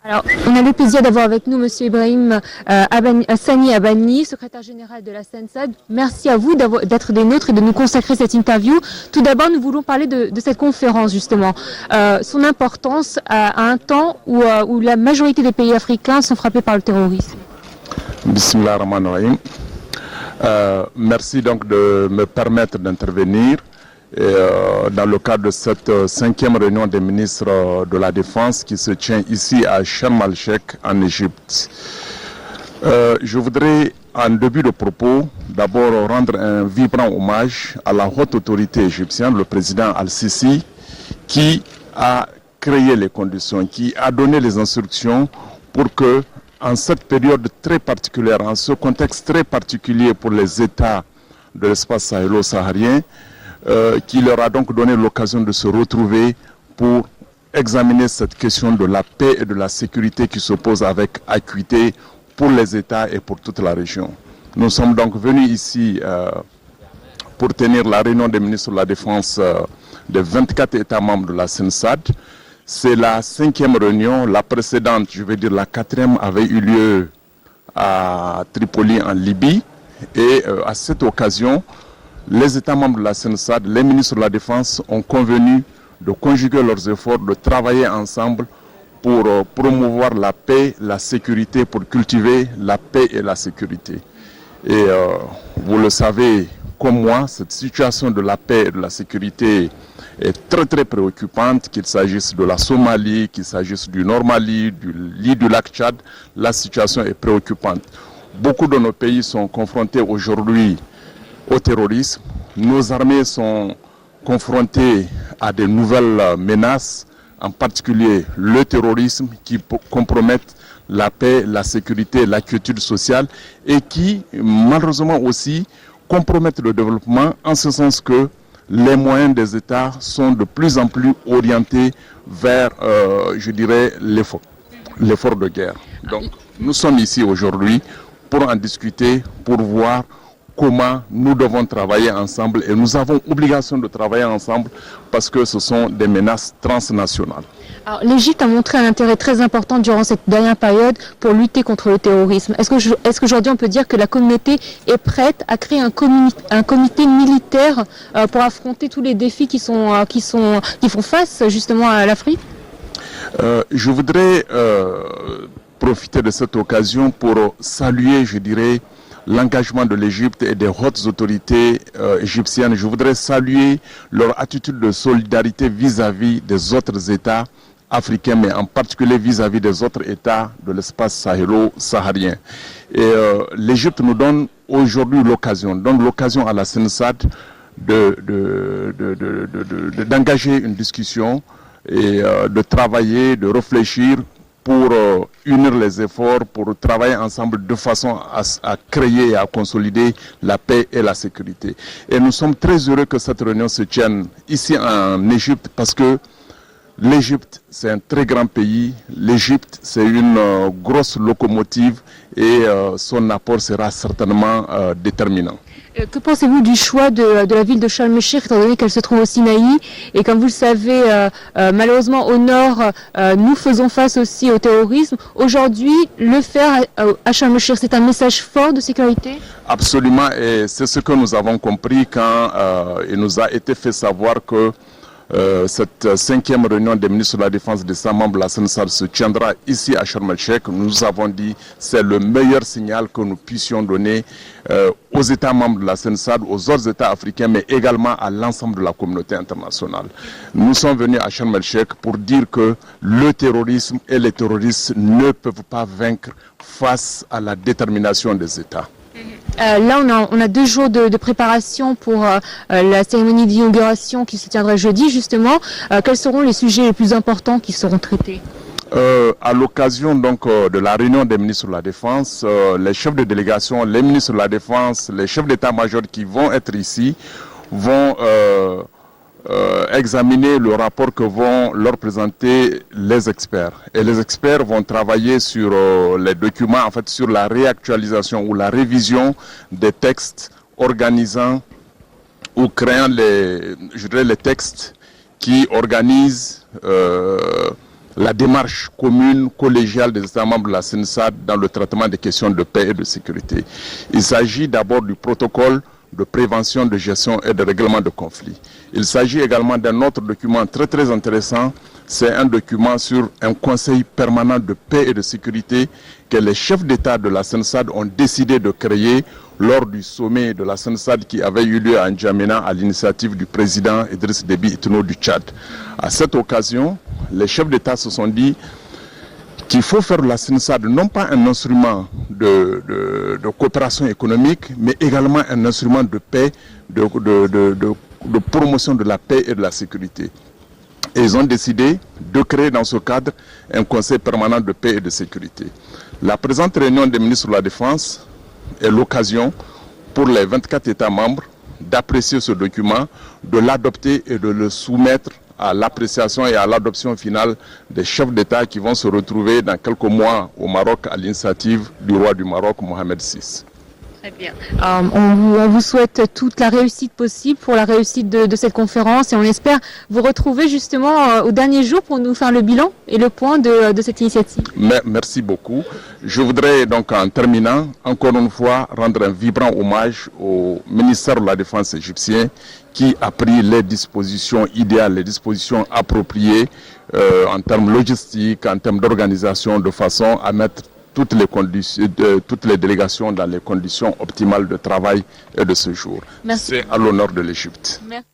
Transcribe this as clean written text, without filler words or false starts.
Alors, on a le plaisir d'avoir avec nous Monsieur Ibrahim Sani Abani, secrétaire général de la SENSAD. Merci à vous d'être des nôtres et de nous consacrer cette interview. Tout d'abord, nous voulons parler de cette conférence, justement. Son importance à un temps où la majorité des pays africains sont frappés par le terrorisme. Bismillah ar-Rahman ar-Rahim. Merci donc de me permettre d'intervenir dans le cadre de cette 5e réunion des ministres de la Défense qui se tient ici à Sharm el-Sheikh en Égypte. Je voudrais, en début de propos, d'abord rendre un vibrant hommage à la haute autorité égyptienne, le président Al-Sisi, qui a créé les conditions, qui a donné les instructions pour que, en cette période très particulière, en ce contexte très particulier pour les États de l'espace sahélo-saharien, qui leur a donc donné l'occasion de se retrouver pour examiner cette question de la paix et de la sécurité qui se pose avec acuité pour les États et pour toute la région. Nous sommes donc venus ici pour tenir la réunion des ministres de la Défense des 24 États membres de la SENSAD. C'est la 5e réunion, la précédente, je vais dire la 4e, avait eu lieu à Tripoli en Libye. Et à cette occasion, les États membres de la SENSAD, les ministres de la Défense ont convenu de conjuguer leurs efforts, de travailler ensemble pour promouvoir la paix, la sécurité, pour cultiver la paix et la sécurité. Et vous le savez comme moi, cette situation de la paix et de la sécurité est très très préoccupante, qu'il s'agisse de la Somalie, qu'il s'agisse du Nord Mali, du lac Tchad, la situation est préoccupante. Beaucoup de nos pays sont confrontés aujourd'hui au terrorisme. Nos armées sont confrontées à de nouvelles menaces, en particulier le terrorisme qui compromettent la paix, la sécurité, la quiétude sociale et qui malheureusement aussi compromettent le développement en ce sens que les moyens des États sont de plus en plus orientés vers, je dirais, l'effort de guerre. Donc nous sommes ici aujourd'hui pour en discuter, pour voir comment nous devons travailler ensemble et nous avons obligation de travailler ensemble parce que ce sont des menaces transnationales. L'Égypte a montré un intérêt très important durant cette dernière période pour lutter contre le terrorisme. Est-ce qu'aujourd'hui on peut dire que la communauté est prête à créer un comité militaire pour affronter tous les défis qui font face justement à l'Afrique? Je voudrais profiter de cette occasion pour saluer, je dirais, l'engagement de l'Égypte et des hautes autorités égyptiennes. Je voudrais saluer leur attitude de solidarité vis-à-vis des autres États africains, mais en particulier vis-à-vis des autres États de l'espace sahélo-saharien. Et l'Égypte nous donne aujourd'hui l'occasion, donne l'occasion à la SENSAD d'engager une discussion et de travailler, de réfléchir pour unir les efforts, pour travailler ensemble de façon à créer et à consolider la paix et la sécurité. Et nous sommes très heureux que cette réunion se tienne ici en Égypte parce que l'Égypte, c'est un très grand pays. L'Égypte, c'est une grosse locomotive et son apport sera certainement déterminant. Que pensez-vous du choix de la ville de Sharm el-Sheikh, étant donné qu'elle se trouve au Sinaï et comme vous le savez, malheureusement au nord, nous faisons face aussi au terrorisme. Aujourd'hui, le faire à Sharm el-Sheikh, c'est un message fort de sécurité? Absolument, et c'est ce que nous avons compris quand il nous a été fait savoir que cette 5e réunion des ministres de la Défense des États membres de la SENSAD se tiendra ici à Sharm el-Sheikh. Nous avons dit c'est le meilleur signal que nous puissions donner aux États membres de la SENSAD, aux autres États africains, mais également à l'ensemble de la communauté internationale. Nous sommes venus à Sharm el-Sheikh pour dire que le terrorisme et les terroristes ne peuvent pas vaincre face à la détermination des États. Là, on a 2 jours de préparation pour la cérémonie d'inauguration qui se tiendra jeudi, justement. Quels seront les sujets les plus importants qui seront traités? À l'occasion donc de la réunion des ministres de la Défense, les chefs de délégation, les ministres de la Défense, les chefs d'état-major qui vont être ici vont examiner le rapport que vont leur présenter les experts. Et les experts vont travailler sur les documents, en fait sur la réactualisation ou la révision des textes organisant ou créant les textes qui organisent la démarche commune, collégiale des États membres de la CNSAD dans le traitement des questions de paix et de sécurité. Il s'agit d'abord du protocole de prévention, de gestion et de règlement de conflits. Il s'agit également d'un autre document très intéressant. C'est un document sur un conseil permanent de paix et de sécurité que les chefs d'État de la CNSAD ont décidé de créer lors du sommet de la CNSAD qui avait eu lieu à N'Djamena à l'initiative du président Idriss Déby Itno du Tchad. À cette occasion, les chefs d'État se sont dit qu'il faut faire de la CNSAD non pas un instrument de coopération économique, mais également un instrument de paix, de promotion de la paix et de la sécurité. Et ils ont décidé de créer dans ce cadre un conseil permanent de paix et de sécurité. La présente réunion des ministres de la Défense est l'occasion pour les 24 États membres d'apprécier ce document, de l'adopter et de le soumettre à l'appréciation et à l'adoption finale des chefs d'État qui vont se retrouver dans quelques mois au Maroc à l'initiative du roi du Maroc, Mohamed VI. Très bien. On vous souhaite toute la réussite possible pour la réussite de cette conférence et on espère vous retrouver justement au dernier jour pour nous faire le bilan et le point de cette initiative. Merci beaucoup. Je voudrais donc en terminant encore une fois rendre un vibrant hommage au ministère de la Défense égyptien qui a pris les dispositions idéales, les dispositions appropriées en termes logistiques, en termes d'organisation, de façon à mettre toutes les délégations dans les conditions optimales de travail et de séjour. C'est à l'honneur de l'Égypte. Merci.